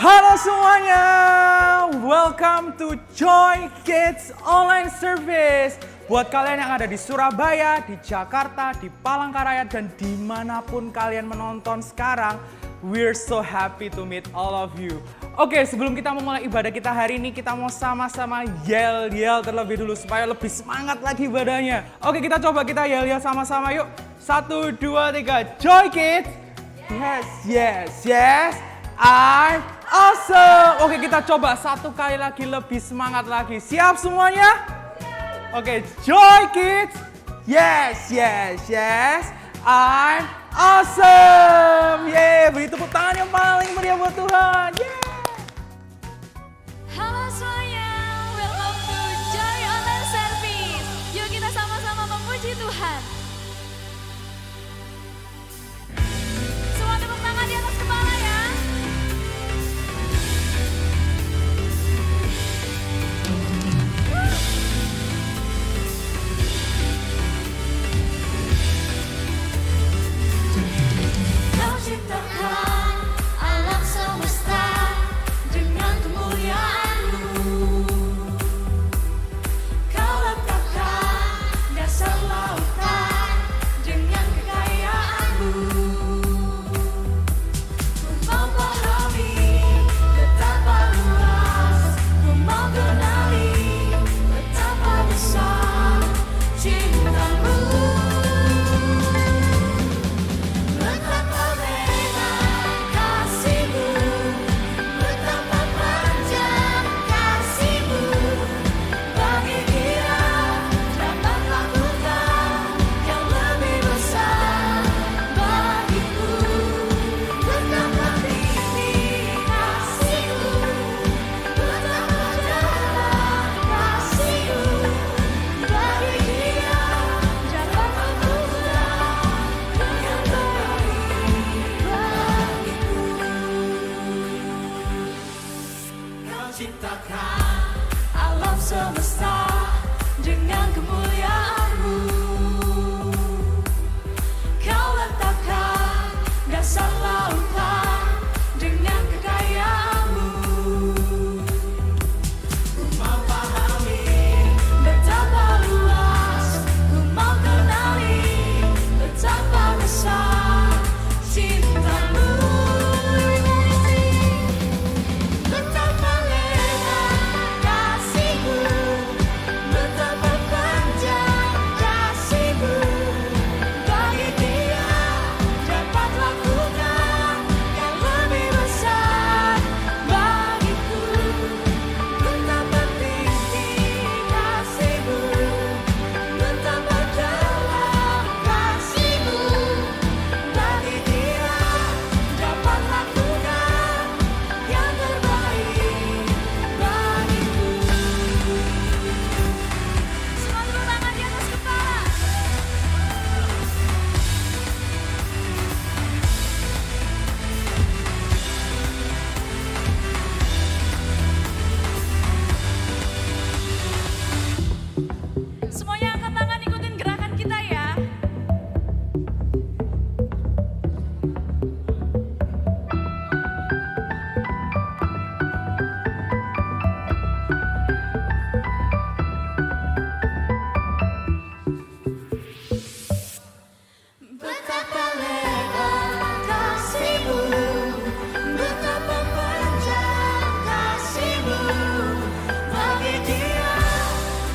Halo semuanya, welcome to Joy Kids Online Service. Buat kalian yang ada di Surabaya, di Jakarta, di Palangkaraya, dan dimanapun kalian menonton sekarang, we're so happy to meet all of you. Oke, sebelum kita memulai ibadah kita hari ini, kita mau sama-sama yel-yel terlebih dulu supaya lebih semangat lagi ibadahnya. Oke, kita yel-yel sama-sama yuk. 1, 2, 3, Joy Kids. Yes, yes, yes. I'm awesome. Oke, kita coba satu kali lagi lebih semangat lagi. Siap semuanya? Oke, Joy Kids. Yes, yes, yes. I'm awesome. Yeay, beri tepuk tangan yang paling meriah buat Tuhan. Yeay. Halo semuanya, welcome to Joy Online Service. Yuk kita sama-sama memuji Tuhan. Semua tepuk tangan di atas kepala ya. Kau ciptakan alam semesta dengan kemuliaan-Mu. Kau letakkan dasar lautan dengan kekayaan-Mu. Ku mau pahami betapa luas, ku mau kenali betapa besar cinta-Mu. Betapa lebar kasih-Mu, betapa panjang kasih-Mu, bagi dia dapat lakukan yang lebih besar bagiku. Betapa tinggi kasih-Mu, betapa dalam kasih-Mu, bagi dia dapat lakukan yang terbaik bagiku. Kau ciptakan alam semesta dengan kemuliaan-Mu. Kau letakkan dasar lautan dengan kekayaan-Mu. Ku mau pahami betapa luas, ku mau kenali betapa besar cinta-Mu. Betapa lebar kasih-Mu, betapa panjang kasih-Mu, bagi dia dapat lakukan yang lebih besar bagiku. Betapa tinggi kasih-Mu, betapa dalam kasih-Mu, bagi dia dapat lakukan yang terbaik bagiku. Semua tepuk tangan di atas kepala. Semuanya angkat tangan, ikutin gerakan kita ya. Betapa lebar kasih-Mu, betapa panjang kasih-Mu, bagi dia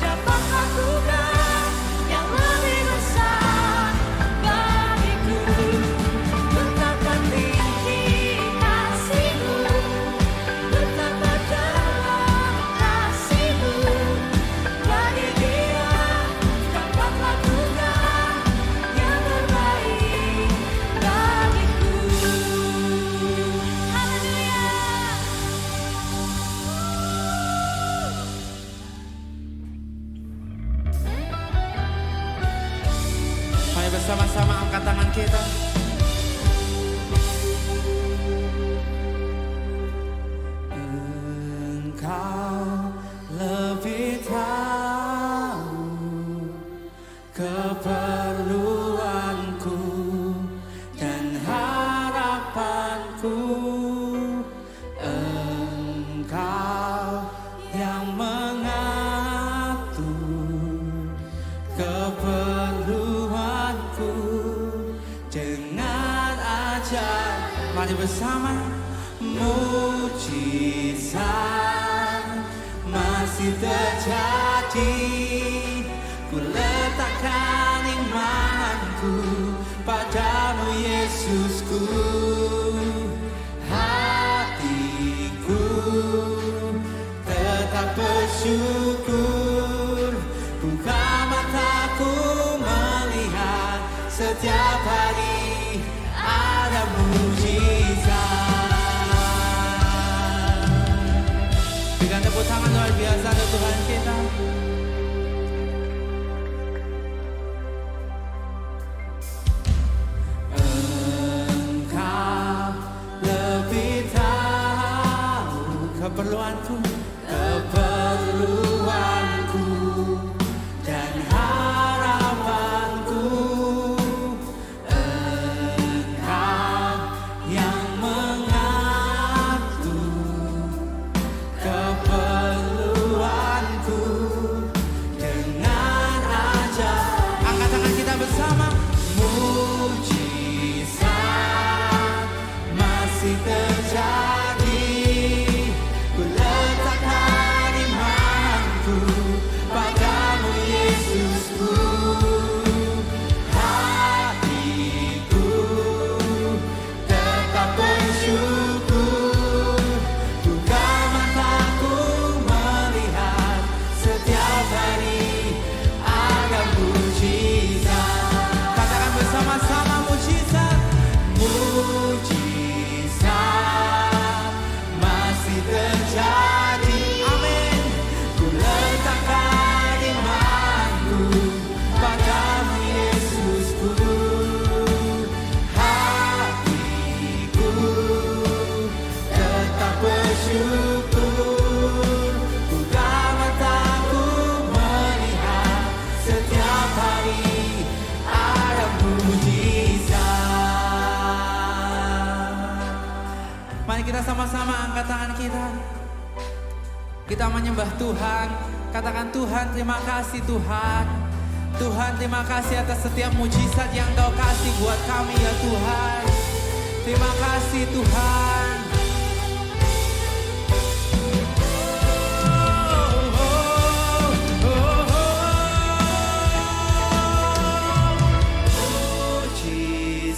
dapat lakukan yang lebih besar bagiku. Betapa tinggi kasih-Mu, betapa dalam kasih-Mu, bagi dia dapat lakukan yang terbaik bagiku. Haleluya. Mari bersama-sama angkat tangan kita. Engkau lebih tahu keperluanku dan harapanku. Mujizat masih terjadi. Ku letakkan imanku padamu Yesusku. Hatiku tetap bersyukur. Buka mataku melihat setiap hari ada mujizat. Berikan tepuk tangan luar biasa untuk Tuhan kita. Engkau lebih tahu keperluanku, keperluanku dan harapanku. Engkau yang mengatur keperluanku dengan ajaib. Angkat tangan kita bersama. Mujizat masih terjadi. Ku letakkan imanku padamu Yesusku. Hatiku tetap bersyukur. Buka mataku melihat setiap hari ada mujizat. Katakan bersama-sama mujizat. Mujizat masih terjadi. Amin. Ku letakkan imanku padamu Yesusku. Hatiku tetap bersyukur. Buka mataku melihat setiap hari ada mujizat. Mari kita sama-sama angkat tangan kita. Kita menyembah Tuhan. Katakan, Tuhan terima kasih Tuhan. Tuhan terima kasih atas setiap mujizat yang Kau kasih buat kami ya Tuhan. Terima kasih Tuhan.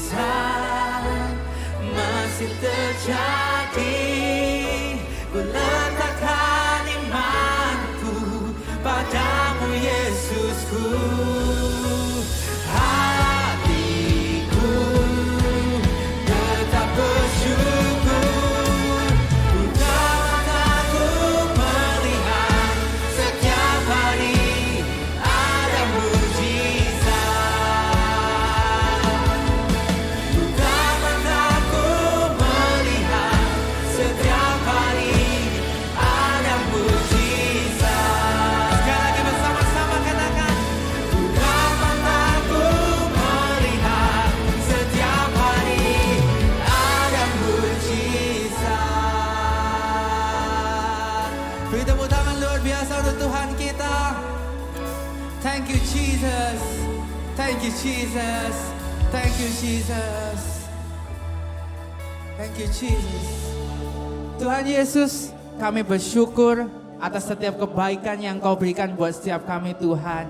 Mujizat masih terjadi. Ku letakkan imanku padamu Yesusku. Hatiku tetap bersyukur. Buka mataku melihat setiap hari ada mujizat. Buka mataku melihat setiap hari ada mujizat. Sekali lagi bersama-sama katakan. Buka mataku melihat setiap hari ada mujizat. Beri tepuk tangan luar biasa untuk Tuhan kita. Thank you Jesus. Thank you Jesus. Thank you Jesus. Thank you Jesus. Tuhan Yesus, kami bersyukur atas setiap kebaikan yang Kau berikan buat setiap kami Tuhan.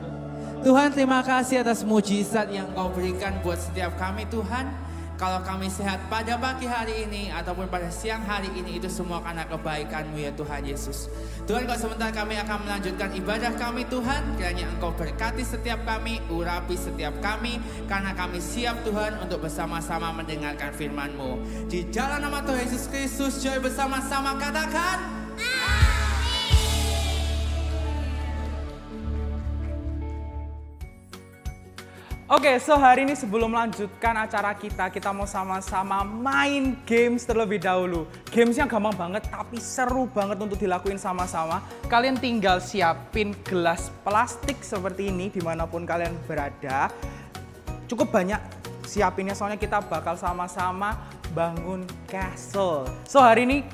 Tuhan terima kasih atas mujizat yang Kau berikan buat setiap kami Tuhan. Kalau kami sehat pada pagi hari ini ataupun pada siang hari ini, itu semua karena kebaikan-Mu ya Tuhan Yesus. Tuhan, kalau sebentar kami akan melanjutkan ibadah kami Tuhan, kiranya Engkau berkati setiap kami, urapi setiap kami, karena kami siap Tuhan untuk bersama-sama mendengarkan firman-Mu. Di dalam nama Tuhan Yesus Kristus, joy bersama-sama katakan. Oke, so hari ini sebelum melanjutkan acara kita mau sama-sama main games terlebih dahulu. Gamesnya gampang banget, tapi seru banget untuk dilakuin sama-sama. Kalian tinggal siapin gelas plastik seperti ini dimanapun kalian berada. Cukup banyak siapinnya, soalnya kita bakal sama-sama bangun castle. So hari ini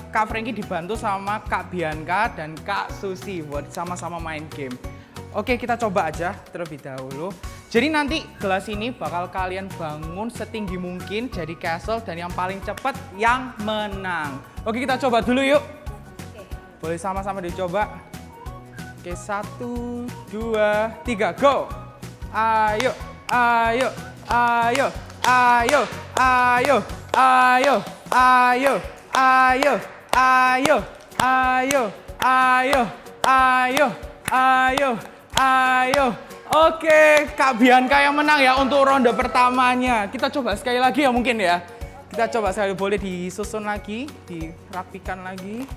Kak Franky dibantu sama Kak Bianca dan Kak Susi buat sama-sama main game. Oke, kita coba aja terlebih dahulu. Jadi nanti gelas ini bakal kalian bangun setinggi mungkin jadi castle dan yang paling cepat yang menang. Oke, kita coba dulu yuk. Boleh sama-sama dicoba. Oke, 1, 2, 3, go. Ayo, ayo, ayo, ayo, ayo, ayo, ayo, ayo, ayo, ayo, ayo, ayo, ayo, ayo. Oke, Kak Bianca yang menang ya untuk ronde pertamanya. Kita coba sekali lagi ya mungkin ya. Kita coba sekali, boleh disusun lagi, dirapikan lagi.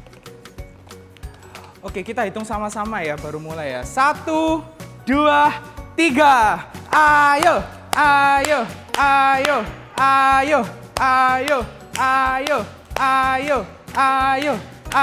Oke, kita hitung sama-sama ya, baru mulai ya. 1, 2, 3. Ayo, ayo, ayo, ayo, ayo, ayo, ayo, ayo, ayo,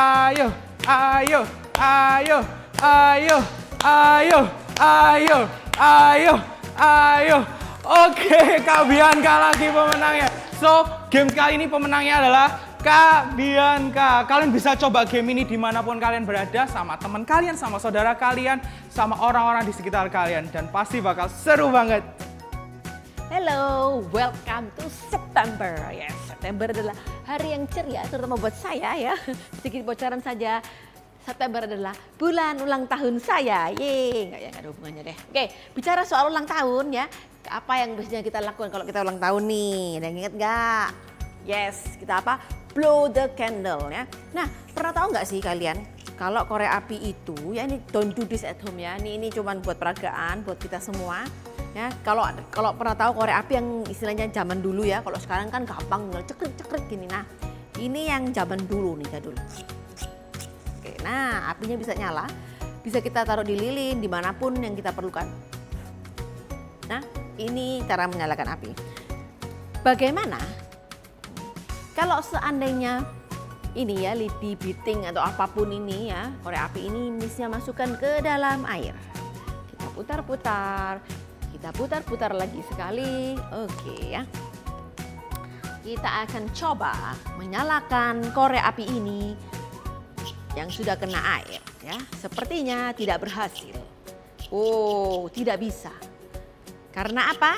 ayo, ayo, ayo, ayo, ayo, ayo, ayo. Oke, Kak Bianca lagi pemenangnya. So, game kali ini pemenangnya adalah Kak Bianca. Kalian bisa coba game ini dimanapun kalian berada, sama teman kalian, sama saudara kalian, sama orang-orang di sekitar kalian. Dan pasti bakal seru banget. Hello, welcome to September. Yes, September adalah hari yang ceria, terutama buat saya ya. Sedikit bocoran saja, September adalah bulan ulang tahun saya. Yeay, nggak ada hubungannya deh. Oke, bicara soal ulang tahun ya, apa yang biasanya kita lakukan kalau kita ulang tahun nih? Ada yang inget nggak? Yes, kita apa? Blow the candle ya. Nah, pernah tahu nggak sih kalian kalau korek api itu ya, ini don't do this at home ya. Ini cuman buat peragaan, buat kita semua. Ya, kalau pernah tahu korek api yang istilahnya zaman dulu ya, kalau sekarang kan gampang cekrek gini. Nah, ini yang zaman dulu nih, jadul. Oke, nah apinya bisa nyala, bisa kita taruh di lilin dimanapun yang kita perlukan. Nah, ini cara menyalakan api. Bagaimana kalau seandainya ini ya, lidi, biting atau apapun ini ya, korek api ini misalnya masukkan ke dalam air. Kita putar-putar. Kita putar-putar lagi sekali. Oke ya. Kita akan coba menyalakan korek api ini yang sudah kena air ya. Sepertinya tidak berhasil. Oh, tidak bisa. Karena apa?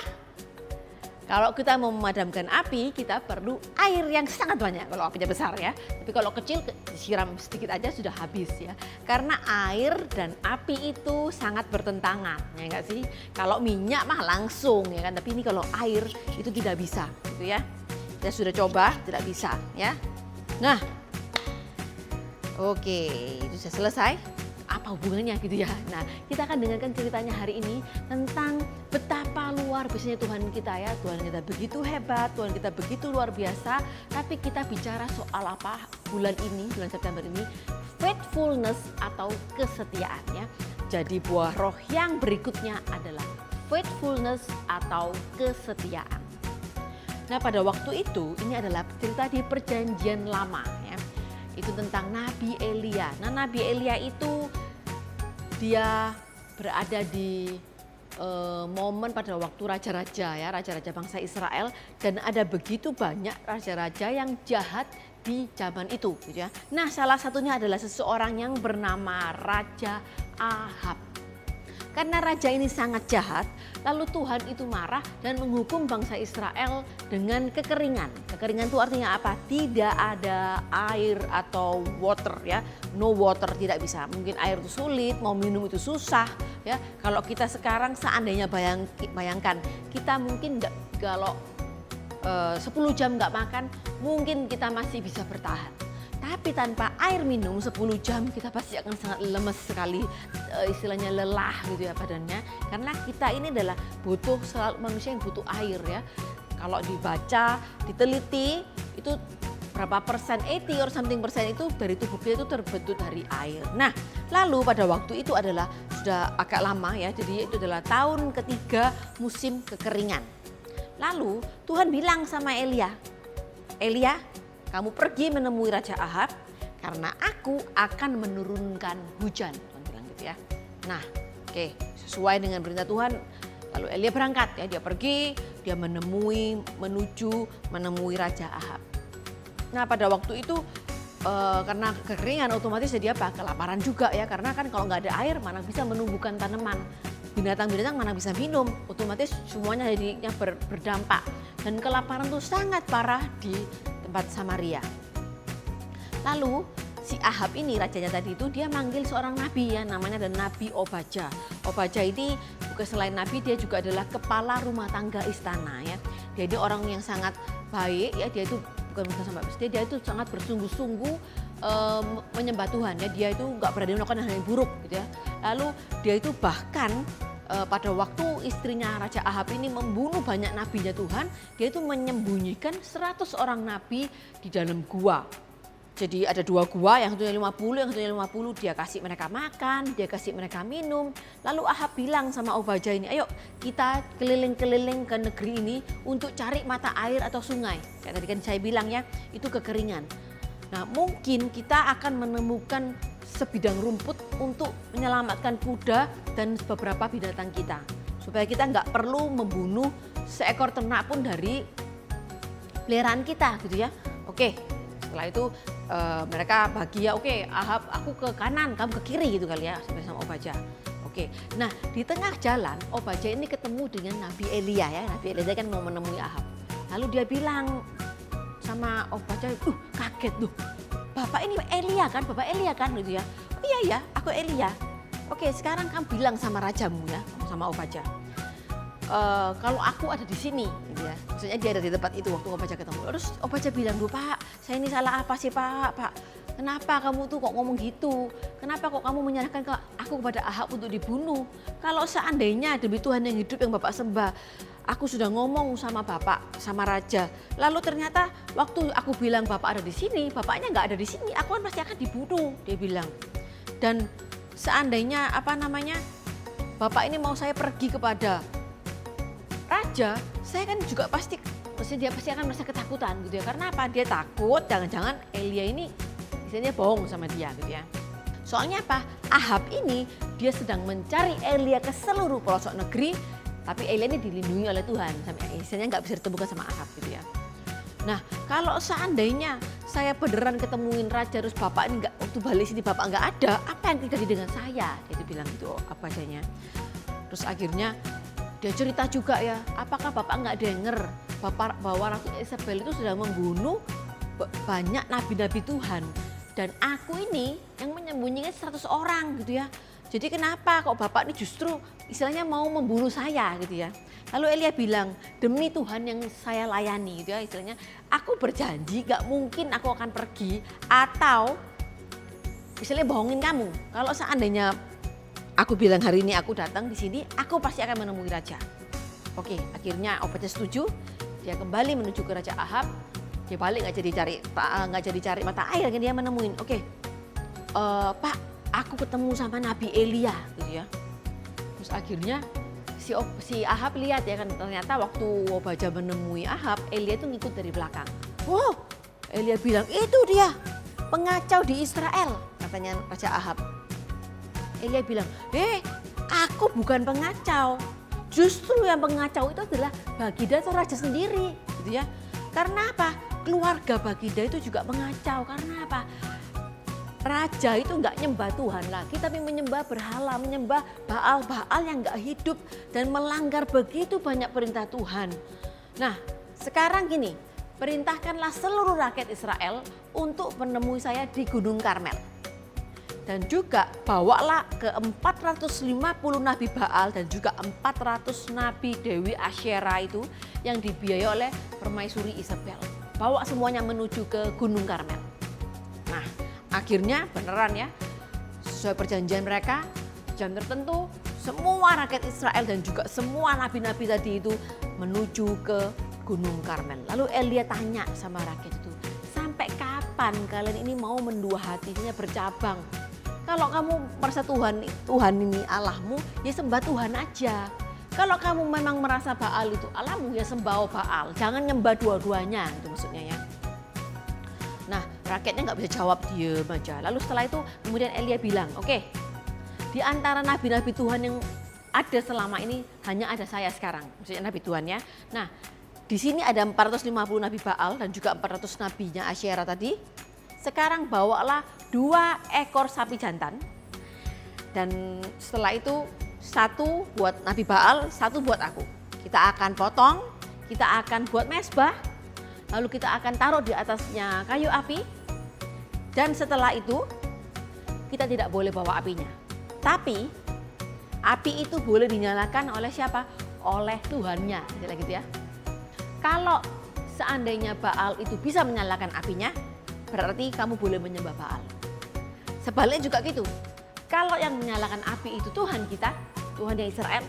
Kalau kita mau memadamkan api, kita perlu air yang sangat banyak kalau apinya besar ya. Tapi kalau kecil, disiram sedikit aja sudah habis ya. Karena air dan api itu sangat bertentangan, ya enggak sih? Kalau minyak mah langsung ya kan, tapi ini kalau air itu tidak bisa gitu ya. Kita sudah coba, tidak bisa ya. Nah, oke, itu sudah selesai. Apa hubungannya gitu ya? Nah, kita akan dengarkan ceritanya hari ini tentang betapa luar biasanya Tuhan kita ya. Tuhan kita begitu hebat, Tuhan kita begitu luar biasa. Tapi kita bicara soal apa bulan ini, bulan September ini, faithfulness atau kesetiaan ya. Jadi buah roh yang berikutnya adalah faithfulness atau kesetiaan. Nah, pada waktu itu ini adalah cerita di Perjanjian Lama ya. Itu tentang Nabi Elia. Nah, Nabi Elia itu dia berada di momen pada waktu raja-raja ya, raja-raja bangsa Israel, dan ada begitu banyak raja-raja yang jahat di zaman itu gitu ya. Nah, salah satunya adalah seseorang yang bernama Raja Ahab. Karena raja ini sangat jahat, lalu Tuhan itu marah dan menghukum bangsa Israel dengan kekeringan. Kekeringan itu artinya apa? Tidak ada air atau water ya, no water, tidak bisa. Mungkin air itu sulit, mau minum itu susah ya. Kalau kita sekarang seandainya bayangkan, kita mungkin kalau 10 jam nggak makan, mungkin kita masih bisa bertahan. Tapi tanpa air minum 10 jam kita pasti akan sangat lemes sekali, istilahnya lelah gitu ya badannya. Karena kita ini adalah selalu manusia yang butuh air ya. Kalau dibaca, diteliti itu berapa persen, 80 or something persen itu dari tubuh kita itu terbentuk dari air. Nah, lalu pada waktu itu adalah sudah agak lama ya, jadi itu adalah tahun ketiga musim kekeringan. Lalu Tuhan bilang sama Elia, kamu pergi menemui Raja Ahab karena aku akan menurunkan hujan. Tuhan bilang gitu ya. Nah, oke, sesuai dengan perintah Tuhan. Lalu Elia berangkat ya, dia pergi, dia menemui Raja Ahab. Nah, pada waktu itu karena kekeringan otomatis jadi apa? Kelaparan juga ya, karena kan kalau nggak ada air mana bisa menumbuhkan tanaman. binatang-binatang mana bisa minum, otomatis semuanya jadinya berdampak. Dan kelaparan itu sangat parah di tempat Samaria. Lalu si Ahab ini, rajanya tadi itu, dia manggil seorang nabi ya, namanya adalah Nabi Obadja. Obadja ini bukan selain nabi, dia juga adalah kepala rumah tangga istana ya. Dia ini orang yang sangat baik ya, dia itu bukan sampai dia itu sangat bersungguh-sungguh menyembah Tuhan ya. Dia itu nggak berani melakukan hal yang buruk gitu ya. Lalu dia itu bahkan pada waktu istrinya Raja Ahab ini membunuh banyak nabinya Tuhan, dia itu menyembunyikan 100 orang nabi di dalam gua. Jadi ada 2 gua, yang satunya 50, yang satunya 50, dia kasih mereka makan, dia kasih mereka minum. Lalu Ahab bilang sama Obadja ini, ayo kita keliling-keliling ke negeri ini untuk cari mata air atau sungai. Kayak tadi kan saya bilang ya, itu kekeringan. Nah mungkin kita akan menemukan sebidang rumput untuk menyelamatkan kuda dan beberapa binatang kita. Supaya kita nggak perlu membunuh seekor ternak pun dari peliharaan kita gitu ya. Oke, setelah itu mereka bagi ya, oke Ahab aku ke kanan, kamu ke kiri gitu kali ya, sampai sama Obadja. Oke, nah di tengah jalan Obadja ini ketemu dengan Nabi Elia ya. Nabi Elia kan mau menemui Ahab. Lalu dia bilang sama Obadja, kaget tuh. Bapak ini Elia kan, Bapak Elia kan gitu ya. Oh iya ya, aku Elia. Oke, sekarang kamu bilang sama rajamu ya, sama Obadja. Kalau aku ada di sini, gitu ya. Maksudnya dia ada di tempat itu waktu Obadja ketemu. Terus Obadja bilang, "Duh Pak, saya ini salah apa sih Pak? Pak, kenapa kamu tuh kok ngomong gitu? Kenapa kok kamu menyerahkan ke aku kepada Ahab untuk dibunuh? Kalau seandainya demi Tuhan yang hidup yang Bapak sembah, aku sudah ngomong sama Bapak, sama Raja. Lalu ternyata waktu aku bilang Bapak ada di sini, Bapaknya nggak ada di sini, aku kan pasti akan dibunuh," dia bilang. Dan seandainya Bapak ini mau saya pergi kepada Raja, saya kan juga dia pasti akan merasa ketakutan gitu ya. Karena apa? Dia takut jangan-jangan Elia ini misalnya bohong sama dia gitu ya. Soalnya apa? Ahab ini dia sedang mencari Elia ke seluruh pelosok negeri, tapi Elia ini dilindungi oleh Tuhan. Sampai misalnya nggak bisa ditemukan sama Ahab gitu ya. Nah kalau seandainya saya beneran ketemuin Raja terus Bapak ini waktu balik sini Bapak nggak ada, apa yang terjadi dengan saya? Dia bilang gitu apa adanya. Terus akhirnya dia cerita juga ya, apakah Bapak nggak denger bahwa Ratu Isabel itu sudah membunuh banyak nabi-nabi Tuhan. Dan aku ini yang menyembunyikan 100 orang gitu ya. Jadi kenapa kok Bapak ini justru istilahnya mau membunuh saya gitu ya. Lalu Elia bilang, demi Tuhan yang saya layani gitu ya, istilahnya aku berjanji gak mungkin aku akan pergi atau misalnya bohongin kamu. Kalau seandainya aku bilang hari ini aku datang di sini, aku pasti akan menemui Raja. Oke, akhirnya Obadja setuju. Dia kembali menuju ke Raja Ahab. Dia balik nggak jadi cari mata air, dia menemuin. Oke, Pak, aku ketemu sama Nabi Elia, gitu ya. Terus akhirnya si Ahab lihat ya kan, ternyata waktu Obadja menemui Ahab, Elia itu ngikut dari belakang. Wow, Elia bilang itu dia pengacau di Israel, katanya Raja Ahab. Elia bilang, aku bukan pengacau. Justru yang pengacau itu adalah Baginda atau Raja sendiri, gitu ya. Karena apa? Keluarga Baginda itu juga mengacau. Karena apa? Raja itu nggak nyembah Tuhan lagi, tapi menyembah berhala, menyembah Baal yang nggak hidup dan melanggar begitu banyak perintah Tuhan. Nah, sekarang gini, perintahkanlah seluruh rakyat Israel untuk menemui saya di Gunung Karmel. Dan juga bawalah ke 450 nabi Baal dan juga 400 nabi Dewi Asyera itu yang dibiayai oleh permaisuri Isabel. Bawa semuanya menuju ke Gunung Karmel. Nah, akhirnya beneran ya, sesuai perjanjian mereka, jam tertentu semua rakyat Israel dan juga semua nabi-nabi tadi itu menuju ke Gunung Karmel. Lalu Elia tanya sama rakyat itu, sampai kapan kalian ini mau mendua hatinya bercabang? Kalau kamu merasa Tuhan ini Allahmu, ya sembah Tuhan aja. Kalau kamu memang merasa Baal itu Allahmu, ya sembah Baal. Jangan nyembah dua-duanya, itu maksudnya ya. Nah, rakyatnya nggak bisa jawab, diem aja. Lalu setelah itu kemudian Elia bilang, oke, di antara nabi-nabi Tuhan yang ada selama ini hanya ada saya sekarang, maksudnya nabi Tuhan ya. Nah, di sini ada 450 nabi Baal dan juga 400 nabinya Asyera tadi. Sekarang bawalah 2 ekor sapi jantan dan setelah itu satu buat Nabi Baal, satu buat aku. Kita akan potong, kita akan buat mezbah, lalu kita akan taruh di atasnya kayu api. Dan setelah itu kita tidak boleh bawa apinya. Tapi api itu boleh dinyalakan oleh siapa? Oleh Tuhannya, gitu ya. Kalau seandainya Baal itu bisa menyalakan apinya, berarti kamu boleh menyembah Baal. Sebaliknya juga gitu. Kalau yang menyalakan api itu Tuhan kita, Tuhan yang Israel,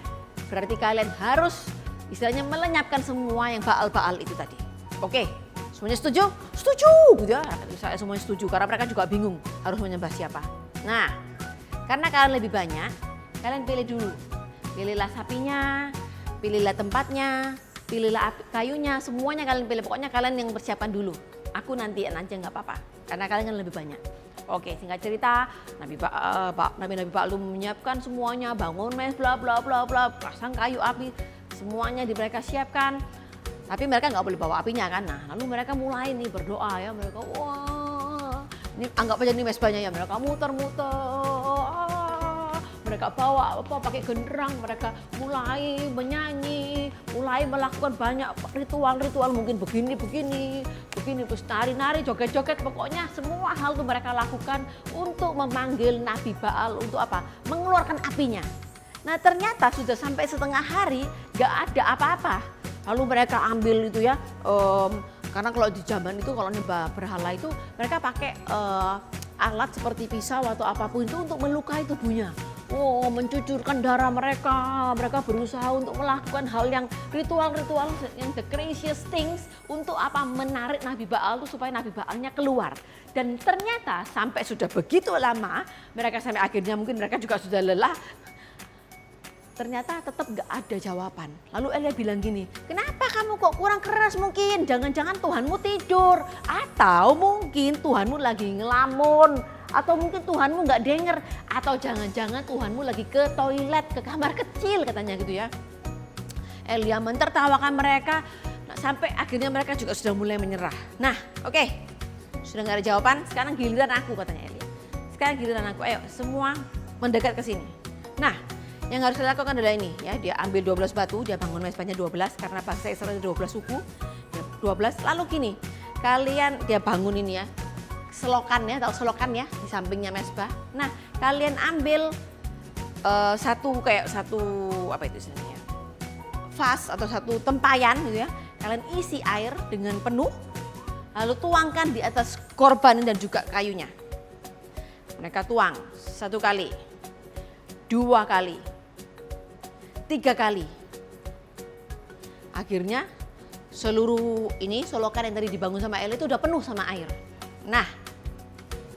berarti kalian harus istilahnya melenyapkan semua yang Baal-Baal itu tadi. Oke, semuanya setuju? Setuju, gitu ya. Israel semuanya setuju karena mereka juga bingung harus menyembah siapa. Nah, karena kalian lebih banyak, kalian pilih dulu. Pilihlah sapinya, pilihlah tempatnya, pilihlah kayunya, semuanya kalian pilih. Pokoknya kalian yang persiapan dulu. Aku nantian aja nggak apa-apa, karena kalian kan lebih banyak. Oke, singkat cerita, Nabi Baal menyiapkan semuanya, bangun mes, bla bla bla bla, pasang kayu api, semuanya mereka siapkan. Tapi mereka nggak boleh bawa apinya kan. Nah, lalu mereka mulai nih berdoa ya, mereka wah, ini anggap aja nih mesbahnya ya, mereka muter-muter. Mereka bawa pakai genderang, mereka mulai menyanyi, mulai melakukan banyak ritual-ritual, mungkin begini, terus nari-nari, joget-joget, pokoknya semua hal itu mereka lakukan untuk memanggil Nabi Baal untuk apa? Mengeluarkan apinya. Nah ternyata sudah sampai setengah hari gak ada apa-apa. Lalu mereka ambil itu ya, karena kalau di zaman itu kalau nyembah berhala itu mereka pakai alat seperti pisau atau apapun itu untuk melukai tubuhnya. Oh, mencucurkan darah mereka berusaha untuk melakukan hal yang ritual-ritual yang the craziest things untuk apa? Menarik Nabi Baal itu supaya Nabi Baalnya keluar. Dan ternyata sampai sudah begitu lama, mereka sampai akhirnya mungkin mereka juga sudah lelah. Ternyata tetap gak ada jawaban. Lalu Elia bilang gini, kenapa kamu kok kurang keras mungkin? Jangan-jangan Tuhanmu tidur. Atau mungkin Tuhanmu lagi ngelamun. Atau mungkin Tuhanmu gak denger. Atau jangan-jangan Tuhanmu lagi ke toilet, ke kamar kecil katanya gitu ya. Elia mentertawakan mereka. Nah, sampai akhirnya mereka juga sudah mulai menyerah. Nah oke, sudah gak ada jawaban. Sekarang giliran aku katanya Elia. Sekarang giliran aku, ayo semua mendekat ke sini. Nah, yang harus dilakukan adalah ini ya, dia ambil 12 batu, dia bangun mezbahnya 12 karena bangsa Israel 12 suku. 12. Lalu gini, kalian dia bangun ini ya. Selokan ya, tahu selokan ya, di sampingnya mezbah. Nah, kalian ambil satu apa itu istilahnya? Vas atau satu tempayan gitu ya. Kalian isi air dengan penuh. Lalu tuangkan di atas korban dan juga kayunya. Mereka tuang 1 kali, 2 kali, 3 kali. Akhirnya seluruh ini solokan yang tadi dibangun sama Elia itu udah penuh sama air. Nah,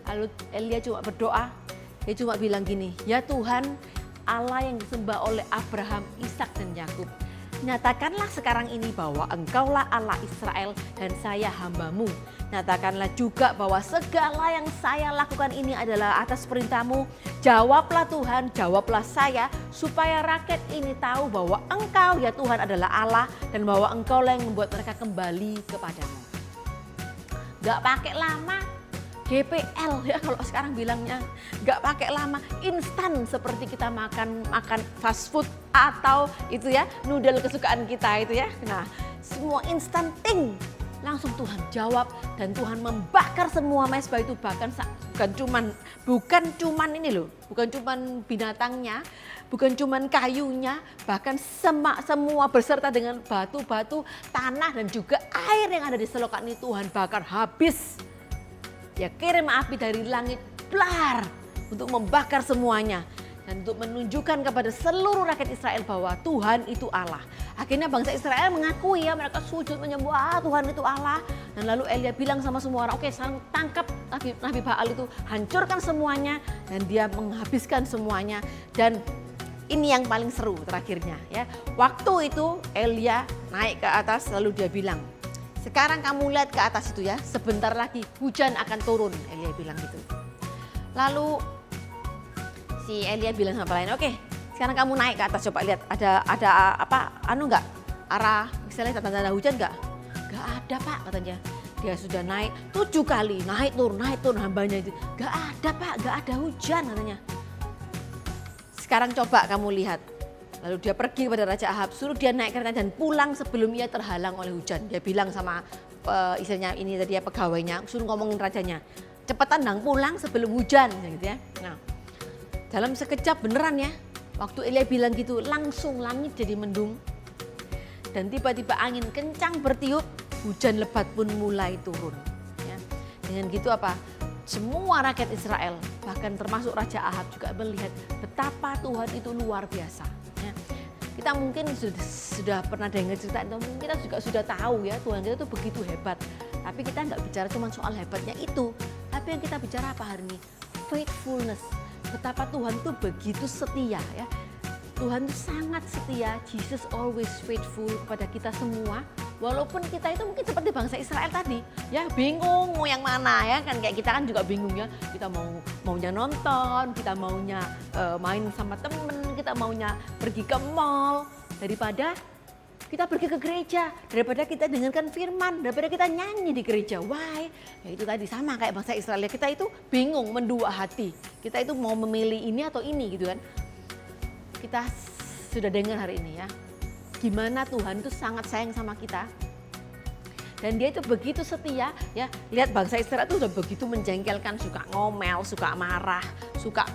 lalu Elia cuma berdoa, dia cuma bilang gini, ya Tuhan Allah yang disembah oleh Abraham, Ishak dan Yakub, nyatakanlah sekarang ini bahwa Engkaulah Allah Israel dan saya hambamu. Nyatakanlah juga bahwa segala yang saya lakukan ini adalah atas perintahmu. Jawablah Tuhan, jawablah saya, supaya rakyat ini tahu bahwa Engkau ya Tuhan adalah Allah dan bahwa Engkaulah yang membuat mereka kembali kepadamu. Gak pakai lama, GPL ya kalau sekarang bilangnya, gak pakai lama, instan seperti kita makan fast food atau itu ya noodle kesukaan kita itu ya. Nah semua instan ting. Langsung Tuhan jawab dan Tuhan membakar semua mezbah itu, bahkan bukan cuman ini loh, bukan cuman binatangnya, bukan cuman kayunya, bahkan semua beserta dengan batu-batu, tanah dan juga air yang ada di selokan ini Tuhan bakar habis. Ya kirim api dari langit blar untuk membakar semuanya. Dan untuk menunjukkan kepada seluruh rakyat Israel bahwa Tuhan itu Allah. Akhirnya bangsa Israel mengakui ya, mereka sujud menyembah Tuhan itu Allah. Dan lalu Elia bilang sama semua orang, oke sekarang tangkap Nabi Baal itu, hancurkan semuanya. Dan dia menghabiskan semuanya. Dan ini yang paling seru terakhirnya ya. Waktu itu Elia naik ke atas lalu dia bilang, sekarang kamu lihat ke atas itu ya, sebentar lagi hujan akan turun. Elia bilang gitu. Lalu si Elia bilang sama pelayan, oke, sekarang kamu naik ke atas, coba lihat ada apa enggak arah misalnya tanda-tanda hujan enggak? Enggak ada Pak katanya. Dia sudah naik 7 kali, naik turun hambanya itu. Enggak ada Pak, enggak ada hujan katanya. Sekarang coba kamu lihat. Lalu dia pergi kepada Raja Ahab, suruh dia naik kereta dan pulang sebelum ia terhalang oleh hujan. Dia bilang sama istilahnya ini tadi ya pegawainya, suruh ngomongin rajanya, cepetan dang pulang sebelum hujan gitu ya. Nah, dalam sekejap beneran ya, waktu Elia bilang gitu langsung langit jadi mendung. Dan tiba-tiba angin kencang bertiup, hujan lebat pun mulai turun. Ya. Dengan gitu apa? Semua rakyat Israel, bahkan termasuk Raja Ahab juga melihat betapa Tuhan itu luar biasa. Ya. Kita mungkin sudah pernah dengar cerita itu, mungkin kita juga sudah tahu ya Tuhan kita itu begitu hebat. Tapi kita nggak bicara cuma soal hebatnya itu, tapi yang kita bicara apa hari ini? Faithfulness. Betapa Tuhan itu begitu setia ya. Tuhan itu sangat setia, Jesus always faithful kepada kita semua. Walaupun kita itu mungkin seperti bangsa Israel tadi, ya bingung mau yang mana ya kan, kayak kita kan juga bingung ya. Kita maunya nonton, kita maunya main sama temen, kita maunya pergi ke mall daripada kita pergi ke gereja, daripada kita dengarkan firman, daripada kita nyanyi di gereja. Why? Ya itu tadi sama kayak bangsa Israel, kita itu bingung mendua hati. Kita itu mau memilih ini atau ini gitu kan. Kita sudah dengar hari ini ya, gimana Tuhan itu sangat sayang sama kita. Dan dia itu begitu setia ya, lihat bangsa Israel itu sudah begitu menjengkelkan, suka ngomel, suka marah, suka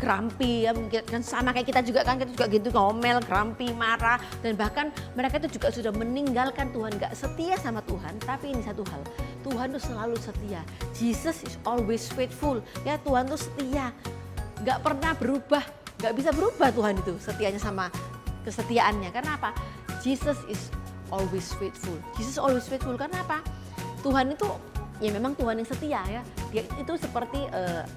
grumpy ya, mungkin kan sama kayak kita juga kan, kita juga gitu ngomel, grumpy, marah. Dan bahkan mereka itu juga sudah meninggalkan Tuhan, gak setia sama Tuhan. Tapi ini satu hal, Tuhan itu selalu setia. Jesus is always faithful ya, Tuhan itu setia, gak pernah berubah. Gak bisa berubah Tuhan itu setianya sama kesetiaannya. Karena apa? Jesus is always faithful. Jesus always faithful karena apa? Tuhan itu ya memang Tuhan yang setia ya. Dia itu seperti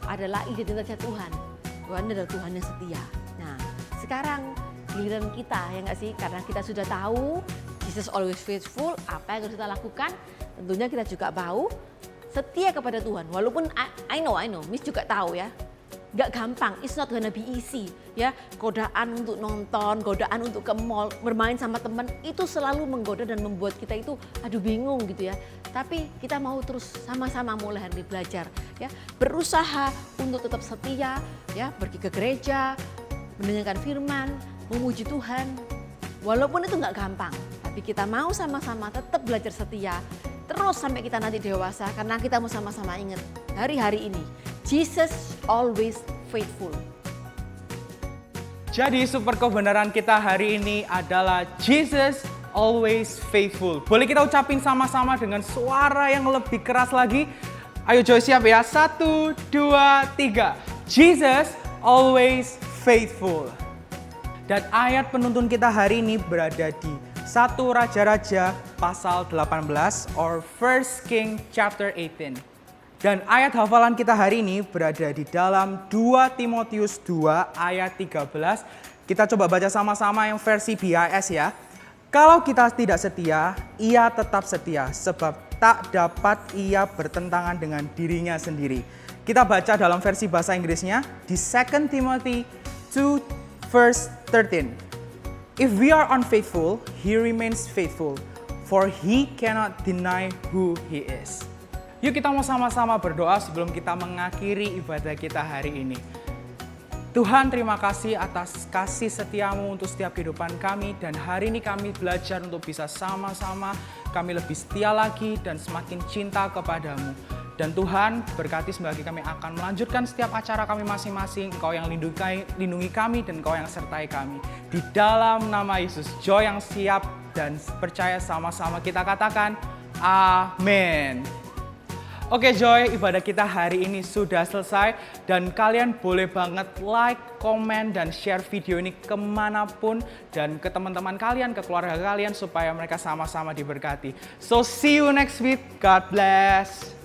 adalah identitasnya Tuhan. Tuhan adalah Tuhan yang setia. Nah sekarang giliran kita ya nggak sih? Karena kita sudah tahu Jesus always faithful, apa yang harus kita lakukan? Tentunya kita juga tahu setia kepada Tuhan. Walaupun I know, Miss juga tahu ya. Gak gampang, it's not gonna be easy ya. Godaan untuk nonton, godaan untuk ke mall, bermain sama teman itu selalu menggoda dan membuat kita itu aduh bingung gitu ya. Tapi kita mau terus sama-sama mulai hari ini belajar ya, berusaha untuk tetap setia ya, pergi ke gereja, mendengarkan firman, memuji Tuhan. Walaupun itu gak gampang, tapi kita mau sama-sama tetap belajar setia terus sampai kita nanti dewasa, karena kita mau sama-sama ingat hari-hari ini Jesus always faithful. Jadi super kebenaran kita hari ini adalah Jesus always faithful. Boleh kita ucapin sama-sama dengan suara yang lebih keras lagi? Ayo Joy, siap ya? 1, 2, 3. Jesus always faithful. Dan ayat penuntun kita hari ini berada di 1 Raja-Raja pasal 18 or 1 King chapter 18. Dan ayat hafalan kita hari ini berada di dalam 2 Timotius 2 ayat 13. Kita coba baca sama-sama yang versi BIS ya. Kalau kita tidak setia, ia tetap setia sebab tak dapat ia bertentangan dengan dirinya sendiri. Kita baca dalam versi bahasa Inggrisnya di 2 Timothy 2 verse 13. If we are unfaithful, he remains faithful, for he cannot deny who he is. Yuk kita mau sama-sama berdoa sebelum kita mengakhiri ibadah kita hari ini. Tuhan, terima kasih atas kasih setiamu untuk setiap kehidupan kami. Dan hari ini kami belajar untuk bisa sama-sama kami lebih setia lagi dan semakin cinta kepadamu. Dan Tuhan berkati sebagai kami akan melanjutkan setiap acara kami masing-masing. Engkau yang lindungi kami dan Engkau yang sertai kami. Di dalam nama Yesus, Joy yang siap dan percaya sama-sama kita katakan amin. Oke Joy, ibadah kita hari ini sudah selesai dan kalian boleh banget like, komen, dan share video ini kemanapun dan ke teman-teman kalian, ke keluarga kalian supaya mereka sama-sama diberkati. So see you next week, God bless.